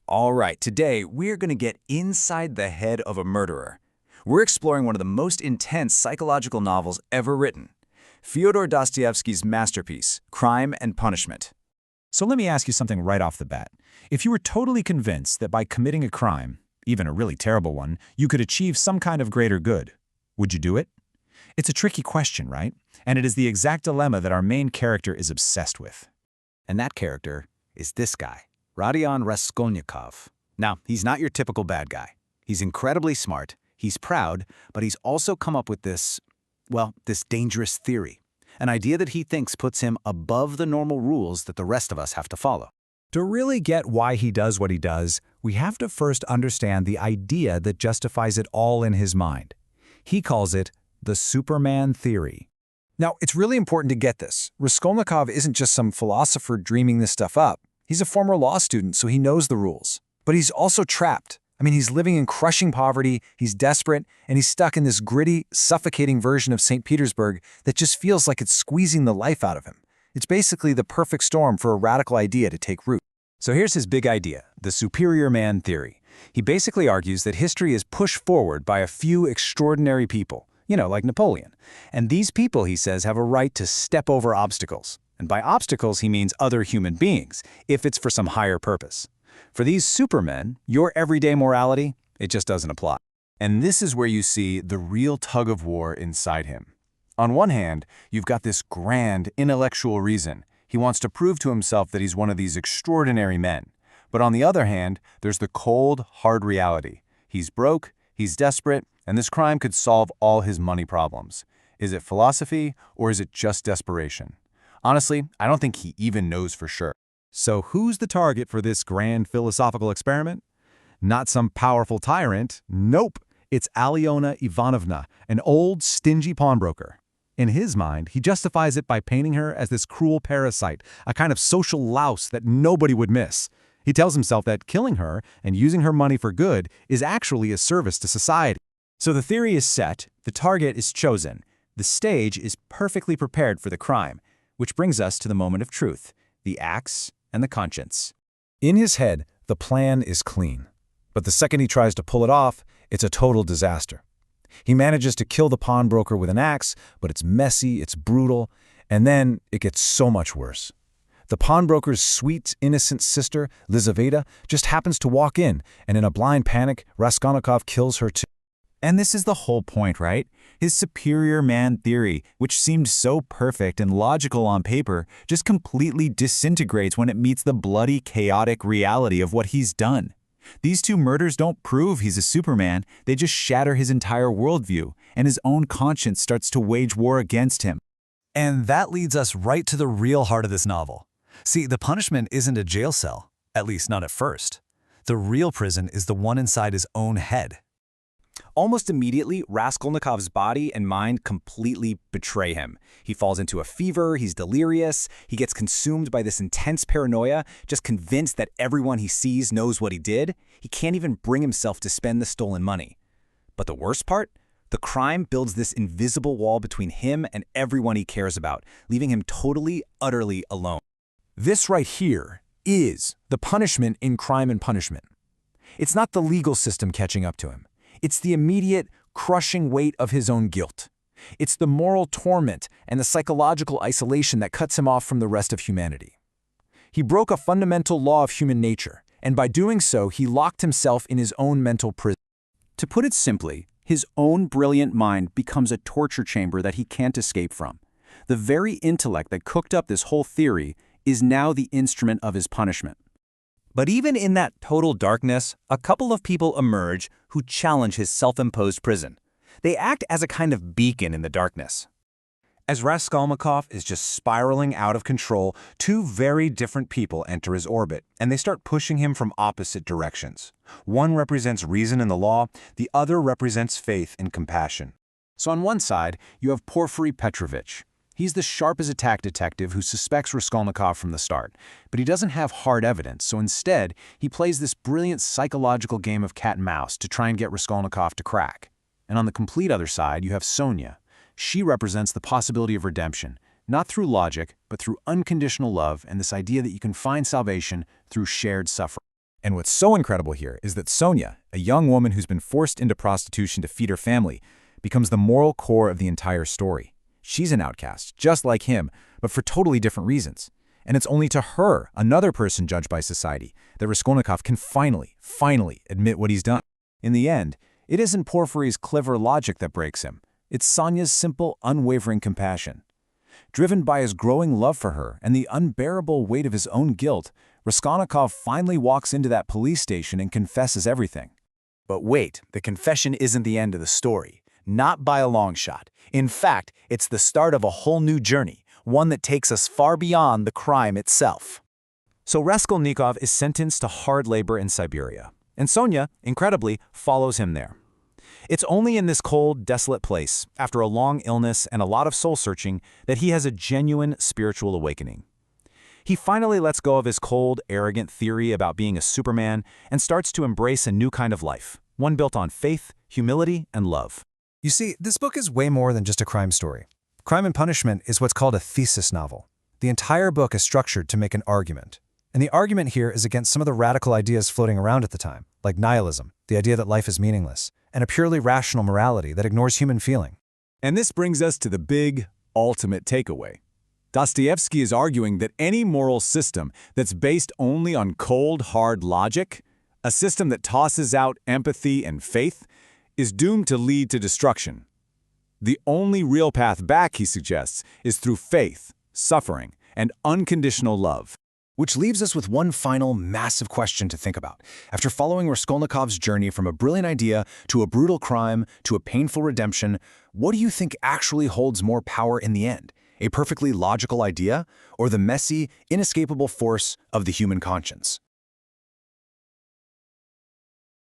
All right, today we're going to get inside the head of a murderer. We're exploring one of the most intense psychological novels ever written, Fyodor Dostoevsky's masterpiece, Crime and Punishment. So let me ask you something right off the bat. If you were totally convinced that by committing a crime, even a really terrible one, you could achieve some kind of greater good, would you do it? It's a tricky question, right? And it is the exact dilemma that our main character is obsessed with. And that character is this guy, Rodion Raskolnikov. Now, he's not your typical bad guy. He's incredibly smart, he's proud, but he's also come up with this dangerous theory. An idea that he thinks puts him above the normal rules that the rest of us have to follow. To really get why he does what he does, we have to first understand the idea that justifies it all in his mind. He calls it the Superman theory. Now, it's really important to get this. Raskolnikov isn't just some philosopher dreaming this stuff up. He's a former law student, so he knows the rules. But he's also trapped. He's living in crushing poverty, he's desperate, and he's stuck in this gritty, suffocating version of St. Petersburg that just feels like it's squeezing the life out of him. It's basically the perfect storm for a radical idea to take root. So here's his big idea, the superior man theory. He basically argues that history is pushed forward by a few extraordinary people, like Napoleon. And these people, he says, have a right to step over obstacles. And by obstacles, he means other human beings, if it's for some higher purpose. For these supermen, your everyday morality, it just doesn't apply. And this is where you see the real tug-of-war inside him. On one hand, you've got this grand, intellectual reason. He wants to prove to himself that he's one of these extraordinary men. But on the other hand, there's the cold, hard reality. He's broke, he's desperate, and this crime could solve all his money problems. Is it philosophy, or is it just desperation? Honestly, I don't think he even knows for sure. So who's the target for this grand philosophical experiment? Not some powerful tyrant. Nope. It's Alyona Ivanovna, an old, stingy pawnbroker. In his mind, he justifies it by painting her as this cruel parasite, a kind of social louse that nobody would miss. He tells himself that killing her and using her money for good is actually a service to society. So the theory is set, the target is chosen, the stage is perfectly prepared for the crime, which brings us to the moment of truth, the axe and the conscience. In his head, the plan is clean. But the second he tries to pull it off, it's a total disaster. He manages to kill the pawnbroker with an axe, but it's messy, it's brutal, and then it gets so much worse. The pawnbroker's sweet, innocent sister, Lizaveta, just happens to walk in, and in a blind panic, Raskolnikov kills her too. And this is the whole point, right? His superior man theory, which seemed so perfect and logical on paper, just completely disintegrates when it meets the bloody, chaotic reality of what he's done. These two murders don't prove he's a Superman, they just shatter his entire worldview, and his own conscience starts to wage war against him. And that leads us right to the real heart of this novel. See, the punishment isn't a jail cell, at least not at first. The real prison is the one inside his own head. Almost immediately, Raskolnikov's body and mind completely betray him. He falls into a fever, he's delirious, he gets consumed by this intense paranoia, just convinced that everyone he sees knows what he did. He can't even bring himself to spend the stolen money. But the worst part? The crime builds this invisible wall between him and everyone he cares about, leaving him totally, utterly alone. This right here is the punishment in Crime and Punishment. It's not the legal system catching up to him. It's the immediate, crushing weight of his own guilt. It's the moral torment and the psychological isolation that cuts him off from the rest of humanity. He broke a fundamental law of human nature, and by doing so, he locked himself in his own mental prison. To put it simply, his own brilliant mind becomes a torture chamber that he can't escape from. The very intellect that cooked up this whole theory is now the instrument of his punishment. But even in that total darkness, a couple of people emerge who challenge his self-imposed prison. They act as a kind of beacon in the darkness. As Raskolnikov is just spiraling out of control, two very different people enter his orbit, and they start pushing him from opposite directions. One represents reason in the law, the other represents faith and compassion. So on one side, you have Porfiry Petrovich. He's the sharp-as-a-tack detective who suspects Raskolnikov from the start, but he doesn't have hard evidence, so instead, he plays this brilliant psychological game of cat and mouse to try and get Raskolnikov to crack. And on the complete other side, you have Sonia. She represents the possibility of redemption, not through logic, but through unconditional love and this idea that you can find salvation through shared suffering. And what's so incredible here is that Sonia, a young woman who's been forced into prostitution to feed her family, becomes the moral core of the entire story. She's an outcast, just like him, but for totally different reasons. And it's only to her, another person judged by society, that Raskolnikov can finally admit what he's done. In the end, it isn't Porfiry's clever logic that breaks him. It's Sonia's simple, unwavering compassion. Driven by his growing love for her and the unbearable weight of his own guilt, Raskolnikov finally walks into that police station and confesses everything. But wait, the confession isn't the end of the story. Not by a long shot. In fact, it's the start of a whole new journey, one that takes us far beyond the crime itself. So Raskolnikov is sentenced to hard labor in Siberia, and Sonia, incredibly, follows him there. It's only in this cold, desolate place, after a long illness and a lot of soul-searching, that he has a genuine spiritual awakening. He finally lets go of his cold, arrogant theory about being a Superman and starts to embrace a new kind of life, one built on faith, humility, and love. You see, this book is way more than just a crime story. Crime and Punishment is what's called a thesis novel. The entire book is structured to make an argument. And the argument here is against some of the radical ideas floating around at the time, like nihilism, the idea that life is meaningless, and a purely rational morality that ignores human feeling. And this brings us to the big, ultimate takeaway. Dostoevsky is arguing that any moral system that's based only on cold, hard logic, a system that tosses out empathy and faith, is doomed to lead to destruction. The only real path back, he suggests, is through faith, suffering, and unconditional love. Which leaves us with one final massive question to think about. After following Raskolnikov's journey from a brilliant idea to a brutal crime to a painful redemption, what do you think actually holds more power in the end? A perfectly logical idea or the messy, inescapable force of the human conscience?